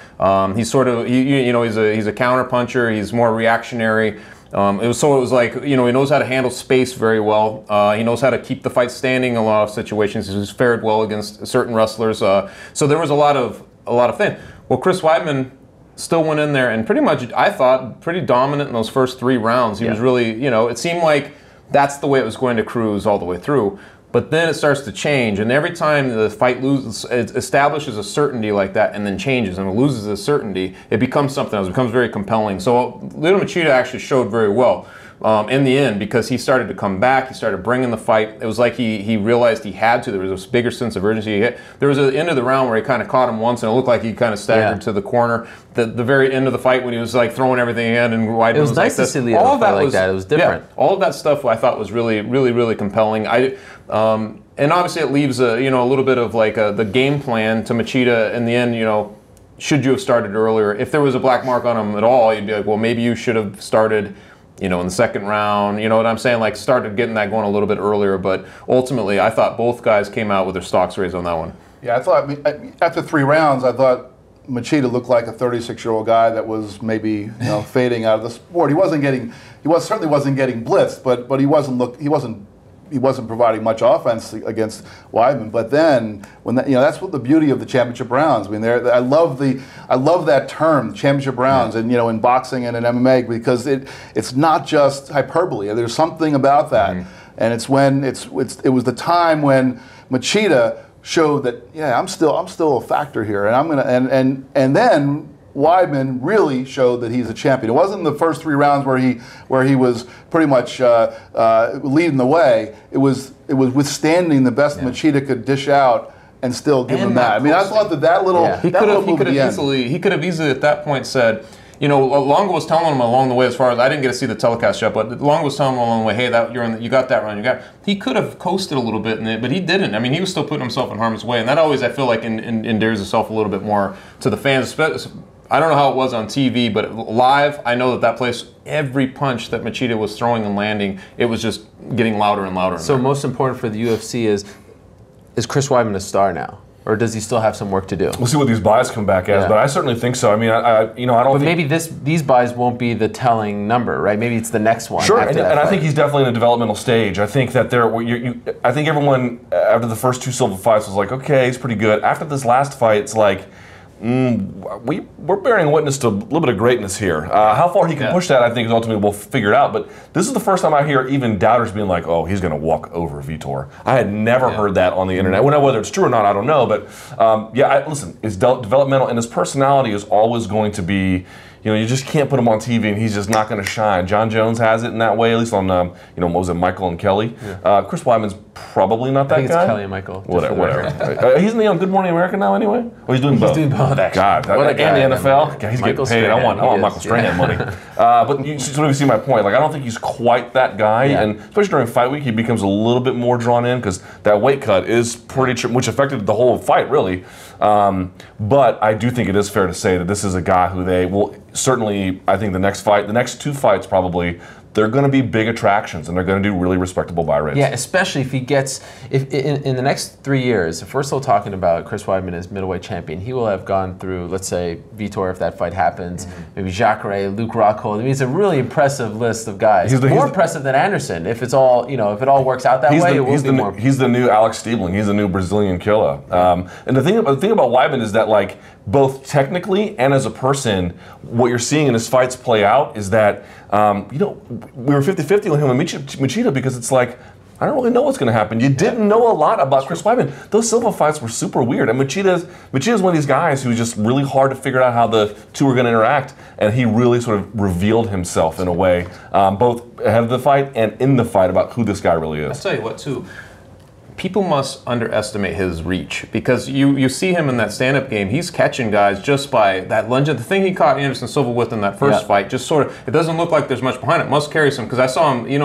He's sort of, you know, he's a counter puncher. He's more reactionary. It was like, you know, he knows how to handle space very well. He knows how to keep the fight standing in a lot of situations. He's fared well against certain wrestlers. So there was a lot of things. Well, Chris Weidman still went in there and pretty much, I thought, pretty dominant in those first 3 rounds. He was really, you know, it seemed like that's the way it was going to cruise all the way through. But then it starts to change, and every time the fight loses, it establishes a certainty like that, and then changes, and it loses the certainty, it becomes something else. It becomes very compelling. So Lyoto Machida actually showed very well in the end, because he started to come back. He started bringing the fight. It was like he realized he had to. There was a bigger sense of urgency. There was an end of the round where he kind of caught him once, and it looked like he kind of staggered to the corner. The very end of the fight when he was like throwing everything in, and Weidman was nice like to see Lyoto fight like that. It was different. Yeah, all of that stuff I thought was really, really, really compelling. And obviously it leaves a little bit of like the game plan to Machida in the end. You know, should you have started earlier? If there was a black mark on him at all, you'd be like, well, maybe you should have started, you know, in the second round. You know what I'm saying? Like, started getting that going a little bit earlier. But ultimately, I thought both guys came out with their stocks raised on that one. Yeah, I thought after 3 rounds, I thought Machida looked like a 36-year-old guy that was maybe, you know, fading out of the sport. He certainly wasn't getting blitzed, but he wasn't providing much offense against Weidman. But then, when that, you know, that's what the beauty of the championship rounds. I mean, I love that term, championship rounds, and you know, in boxing and in MMA, because it's not just hyperbole. There's something about that, and it was the time when Machida showed that, yeah, I'm still a factor here, and I'm gonna and then Weidman really showed that he's a champion. It wasn't the first 3 rounds where he was pretty much leading the way. It was withstanding the best Machida could dish out and still give him that. I mean, I thought that little he could have easily at that point said, you know, Longo was telling him along the way, as far as I didn't get to see the telecast yet, but Longo was telling him along the way, hey, you got that round, He could have coasted a little bit, but he didn't. I mean, he was still putting himself in harm's way, and that always, I feel like, endears itself a little bit more to the fans. I don't know how it was on TV, but live, I know that place, every punch that Machida was throwing and landing, it was just getting louder and louder. So most important for the UFC is Chris Weidman a star now? Or does he still have some work to do? We'll see what these buys come back as, but I certainly think so. I mean, I don't. But maybe these buys won't be the telling number, right? Maybe it's the next one. Sure, and I think he's definitely in a develomental stage. I think that I think everyone after the first 2 Silva fights was like, okay, he's pretty good. After this last fight, it's like, we're bearing witness to a little bit of greatness here. How far he can push that, I think, is ultimately we'll figure it out. But this is the first time I hear even doubters being like, "Oh, he's going to walk over Vitor." I had never heard that on the internet. Well, whether it's true or not, I don't know. But listen, it's developmental, and his personality is always going to be, you just can't put him on TV and he's just not going to shine. John Jones has it in that way, at least on what was it, Michael and Kelly. Yeah. Chris Weidman's probably not that guy. I think it's Kelly and Michael. Whatever. He's in the Good Morning America now anyway? Or he's doing both? He's doing both, actually. God, and the NFL? God, he's getting paid. I want Michael Strahan money. But you sort of see my point. Like, I don't think he's quite that guy, and especially during fight week, he becomes a little bit more drawn in because that weight cut is pretty, which affected the whole fight, really. But I do think it is fair to say that this is a guy who they will certainly, I think the next two fights probably, they're going to be big attractions, and they're going to do really respectable buy rates. Yeah, especially if he gets, if in the next 3 years, if we're still talking about Chris Weidman as middleweight champion, he will have gone through, let's say, Vitor, if that fight happens, maybe Jacare, Luke Rockhold. I mean, it's a really impressive list of guys. More impressive than Anderson. If it's all, if it all works out that way, it will be more. He's the new Alex Stiebling. He's the new Brazilian killer. And the thing about Weidman is that, like, both technically and as a person, what you're seeing in his fights play out is that, we were 50-50 on him and Machida because it's like, I don't really know what's going to happen. You didn't know a lot about Chris Weidman. Those Silva fights were super weird. And Machida's one of these guys who's just really hard to figure out how the two are going to interact. And he really sort of revealed himself in a way, both ahead of the fight and in the fight, about who this guy really is. I'll tell you what, too. People must underestimate his reach because you see him in that stand-up game. He's catching guys just by that lunge. The thing he caught Anderson Silva with in that first fight, just sort of, it doesn't look like there's much behind it. Must carry some, because I saw him, he's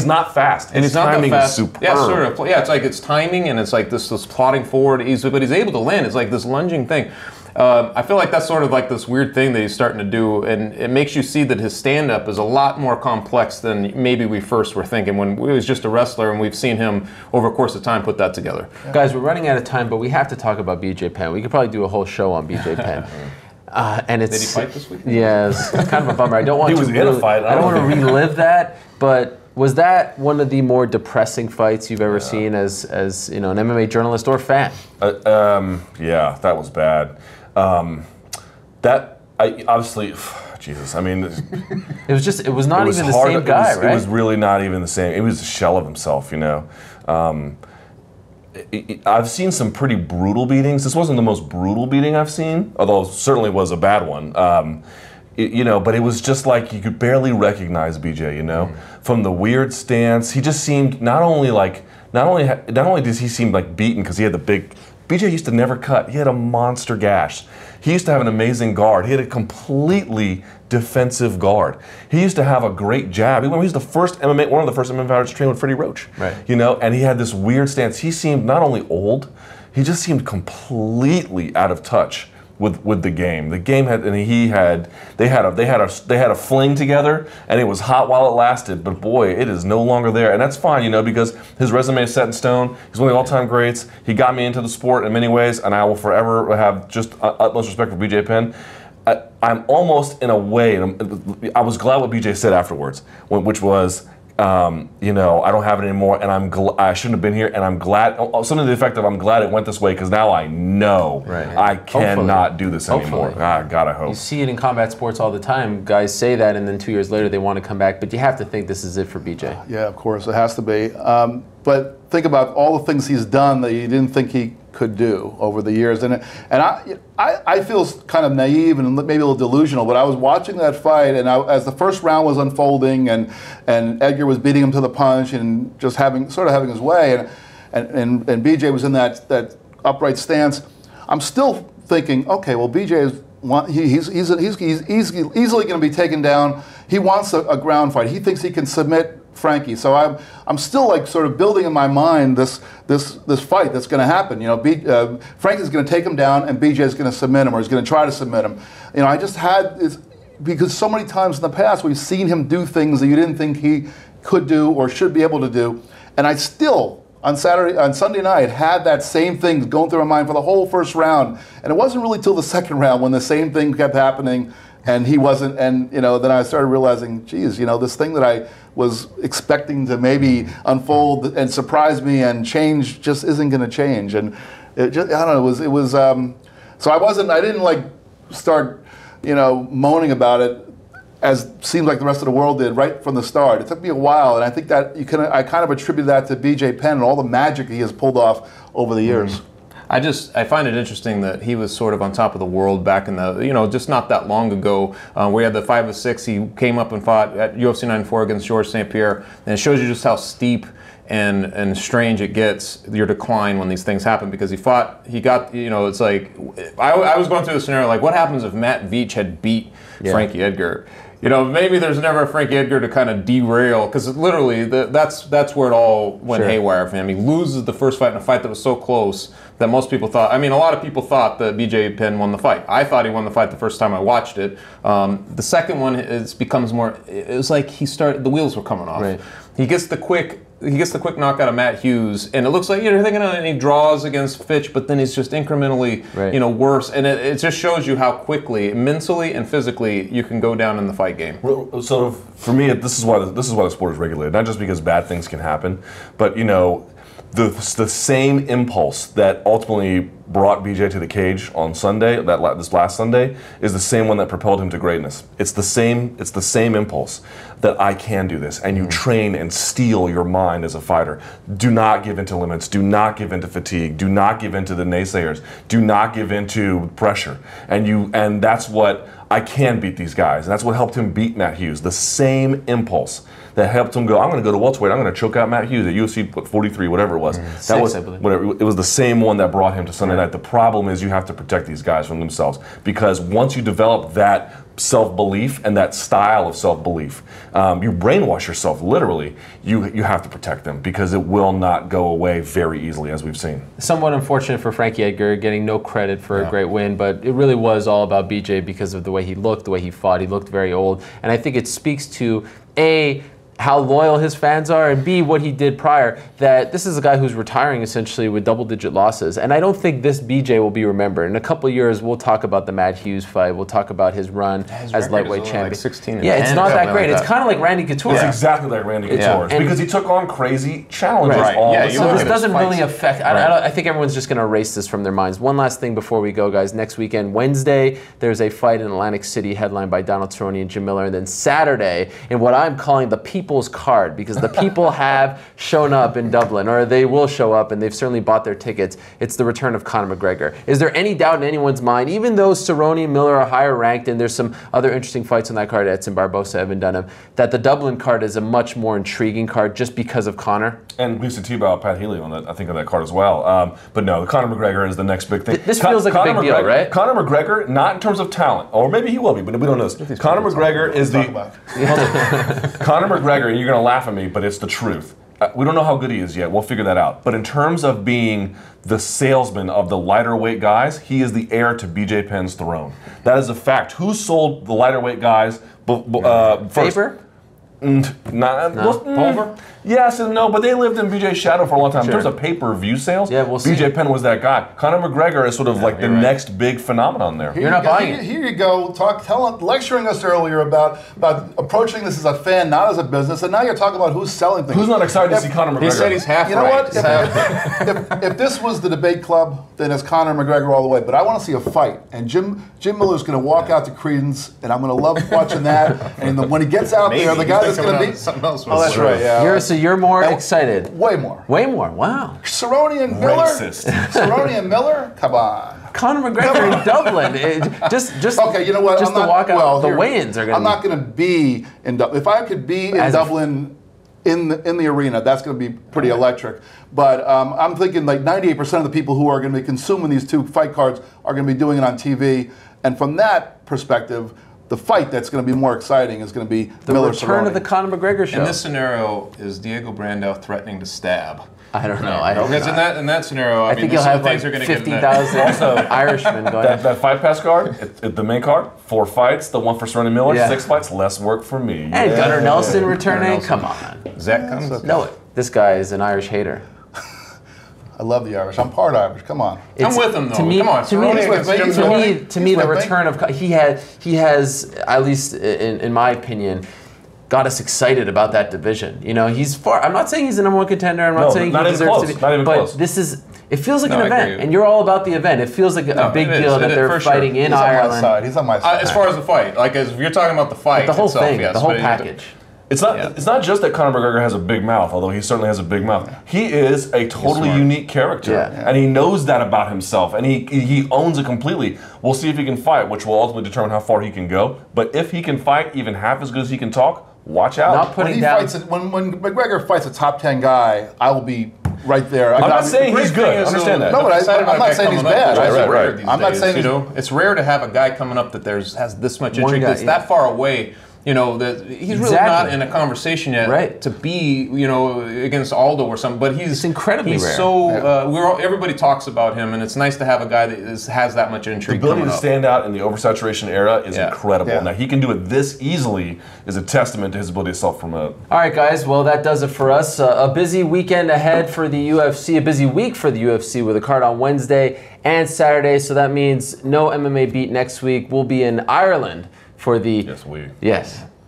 not fast. And he's not that fast. Is superb. Yeah, sort of. Yeah, it's like it's timing and it's like this plodding forward. But he's able to land. It's like this lunging thing. I feel like that's sort of like this weird thing that he's starting to do, and it makes you see that his stand-up is a lot more complex than maybe we first were thinking when he was just a wrestler, and we've seen him over a course of time put that together. Yeah. Guys, we're running out of time, but we have to talk about BJ Penn. We could probably do a whole show on BJ Penn. And it's, did he fight this week? Yeah, it's kind of a bummer. I don't want he was in a fight. I don't want to relive that, but was that one of the more depressing fights you've ever seen as an MMA journalist or fan? Yeah, that was bad. Jesus, I mean, it was not even the same guy, right? It was really not even the same. It was a shell of himself, I've seen some pretty brutal beatings. This wasn't the most brutal beating I've seen, although it certainly was a bad one. But it was just like you could barely recognize BJ, from the weird stance. He just seemed not only does he seem like beaten because he had the big. BJ used to never cut. He had a monster gash. He used to have an amazing guard. He had a completely defensive guard. He used to have a great jab. He was the first one of the first MMA fighters to train with Freddie Roach. Right. And he had this weird stance. He seemed not only old, he just seemed completely out of touch with the game. The game they had a fling together, and it was hot while it lasted. But boy, it is no longer there, and that's fine, because his resume is set in stone. He's one of the all-time greats. He got me into the sport in many ways, and I will forever have just utmost respect for BJ Penn. I'm almost in a way. I was glad what BJ said afterwards, which was. I don't have it anymore, and I shouldn't have been here, and I'm glad. Something to the effect of, I'm glad it went this way because now I know I cannot do this anymore. God, I hope. You see it in combat sports all the time. Guys say that, and then 2 years later they want to come back. But you have to think this is it for BJ. Yeah, of course, it has to be. But think about all the things he's done that you didn't think he could do over the years, and I feel kind of naive and maybe a little delusional, but I was watching that fight, and as the first round was unfolding, and Edgar was beating him to the punch and just having his way, and BJ was in that upright stance. I'm still thinking, okay, well, BJ he's easily going to be taken down. He wants a ground fight. He thinks he can submit Frankie. So I'm still like sort of building in my mind this fight that's going to happen. Frankie's going to take him down, and BJ's going to submit him, or he's going to try to submit him. I just had this, because so many times in the past we've seen him do things that you didn't think he could do or should be able to do, and I still on Sunday night had that same thing going through my mind for the whole first round, and it wasn't really till the second round when the same thing kept happening. And he wasn't, and then I started realizing, geez, this thing that I was expecting to maybe unfold and surprise me and change just isn't going to change. And it just, I don't know, it was. So I didn't like start, moaning about it as seemed like the rest of the world did right from the start. It took me a while, and I think that I kind of attribute that to BJ Penn and all the magic he has pulled off over the years. I find it interesting that he was sort of on top of the world back in the, just not that long ago, where he had the 5-6. He came up and fought at UFC 94 against Georges St. Pierre, and it shows you just how steep and strange it gets, your decline when these things happen, because it's like, I was going through the scenario, like, what happens if Matt Veach had beat Frankie Edgar? Maybe there's never a Frankie Edgar to kind of derail, because literally that's where it all went haywire for him. He loses the first fight in a fight that was so close that most people thought, a lot of people thought that BJ Penn won the fight. I thought he won the fight the first time I watched it. The second one becomes more, it was like the wheels were coming off. Right. He gets the quick knockout of Matt Hughes, and it looks like you're thinking and he draws against Fitch, but then he's just incrementally worse, and it just shows you how quickly, mentally and physically, you can go down in the fight game. So for me, this is why the sport is regulated, not just because bad things can happen, but the same impulse that ultimately brought BJ to the cage on Sunday, this last Sunday, is the same one that propelled him to greatness. It's the same impulse that I can do this, and you train and steel your mind as a fighter. Do not give in to limits. Do not give in to fatigue. Do not give in to the naysayers. Do not give in to pressure. And that's what I can beat these guys. And that's what helped him beat Matt Hughes. The same impulse that helped him go, I'm going to go to welterweight. I'm going to choke out Matt Hughes at UFC 43, whatever it was. It was the same one that brought him to Sunday night. The problem is you have to protect these guys from themselves, because once you develop that self-belief and that style of self-belief, you brainwash yourself, literally. You have to protect them, because it will not go away very easily, as we've seen. Somewhat unfortunate for Frankie Edgar, getting no credit for a great win, but it really was all about BJ because of the way he looked, the way he fought. He looked very old, and I think it speaks to, A, how loyal his fans are, and B, what he did prior, that this is a guy who's retiring essentially with double-digit losses. And I don't think this BJ will be remembered. In a couple of years, we'll talk about the Matt Hughes fight. We'll talk about his run as lightweight champion. Like 16 and it's not that great. It's kind of like Randy Couture. It's exactly like Randy Couture, because he took on crazy challenges all the time. So this doesn't really affect, I think everyone's just going to erase this from their minds. One last thing before we go, guys. Next weekend, Wednesday, there's a fight in Atlantic City headlined by Donald Cerrone and Jim Miller. And then Saturday, in what I'm calling the People's Card, because the people have shown up in Dublin, or they will show up, and they've certainly bought their tickets. It's the return of Conor McGregor. Is there any doubt in anyone's mind, even though Cerrone and Miller are higher ranked, and there's some other interesting fights on that card, Edson Barbosa, Evan Dunham, that the Dublin card is a much more intriguing card just because of Conor? And Lisa Tebow, Pat Healy on that, I think, on that card as well. But no, Conor McGregor is the next big thing. This feels like a big deal, right? Conor McGregor, not in terms of talent, or maybe he will be, but we don't know this. Conor McGregor is the Conor McGregor, and you're going to laugh at me, but it's the truth. We don't know how good he is yet. We'll figure that out. But in terms of being the salesman of the lighter weight guys, he is the heir to BJ Penn's throne. That is a fact. Who sold the lighter weight guys first? Faber? Pulver? Yes and no, but they lived in BJ's shadow for a long time. In terms of pay-per-view sales, we'll see. BJ Penn was that guy. Conor McGregor is sort of like the next big phenomenon there. You're not buying it. Here you go, lecturing us earlier about approaching this as a fan, not as a business, and now you're talking about who's selling things. Who's not excited to see Conor McGregor? He said he's half right. You know what? If this was the debate club, then it's Conor McGregor all the way. But I want to see a fight, and Jim Miller's going to walk out to Credence, and I'm going to love watching that. And when he gets out there, the guy that's going to be something else. Oh, that's right. Yeah. So you're more excited. Way more. Way more. Wow. Cerrone and Miller. Racist. Cerrone and Miller. Come on. Conor McGregor in Dublin. Just okay. You know what? Just to walk out. The weigh-ins are going to. I'm not going to be in Dublin. If I could be in Dublin in the arena, that's going to be pretty electric. But I'm thinking like 98% of the people who are going to be consuming these two fight cards are going to be doing it on TV. And from that perspective, the fight that's going to be more exciting is going to be the return of the Conor McGregor show. In this scenario, is Diego Brandao threatening to stab? I don't know. Because in that scenario, I think you'll have like 50,000 Irishmen going. That Fight Pass card, the main card, 4 fights. The one for Cerrone Miller, 6 fights. Less work for me. And Gunnar Nelson returning. Come on. Zach comes. No, this guy is an Irish hater. I love the Irish. I'm part Irish. Come on. I'm with him though. To me, come on. To me, the return of he has at least in my opinion, got us excited about that division. You know, he's far. I'm not saying he's the #1 contender. I'm not saying he deserves to be. Not even close. But this is. It feels like an event, and you're all about the event. It feels like a big deal that they're fighting in Ireland. He's on my side. As far as the fight, like if you're talking about the fight, the whole thing, the whole package. It's not just that Conor McGregor has a big mouth, although he certainly has a big mouth. He is a totally unique character, and he knows that about himself, and he owns it completely. We'll see if he can fight, which will ultimately determine how far he can go. But if he can fight even half as good as he can talk, watch out. Not putting down. When McGregor fights a top 10 guy, I will be right there. I'm not saying he's good. I understand that. No, but I'm not saying he's bad. Right. I'm not saying it's rare to have a guy coming up that has this much intrigue that's that far away. You know, that he's really not in a conversation yet to be, you know, against Aldo or something. But he's incredibly rare. So everybody talks about him, and it's nice to have a guy that has that much intrigue. The ability to stand out in the oversaturation era is incredible. Yeah. Now he can do it this easily is a testament to his ability to self-promote. All right, guys. Well, that does it for us. A busy weekend ahead for the UFC. A busy week for the UFC with a card on Wednesday and Saturday. So that means no MMA Beat next week. We'll be in Ireland for the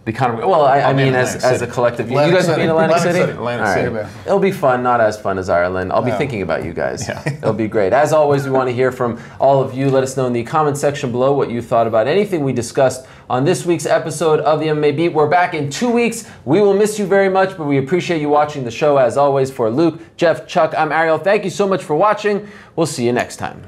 the Conor. Well, I mean, as a collective, you guys will be in Atlantic City. Atlantic City. It'll be fun, not as fun as Ireland. I'll be thinking about you guys. It'll be great. As always, we want to hear from all of you. Let us know in the comment section below what you thought about anything we discussed on this week's episode of the MMA Beat. We're back in 2 weeks. We will miss you very much, but we appreciate you watching the show as always. For Luke, Jeff, Chuck, I'm Ariel. Thank you so much for watching. We'll see you next time.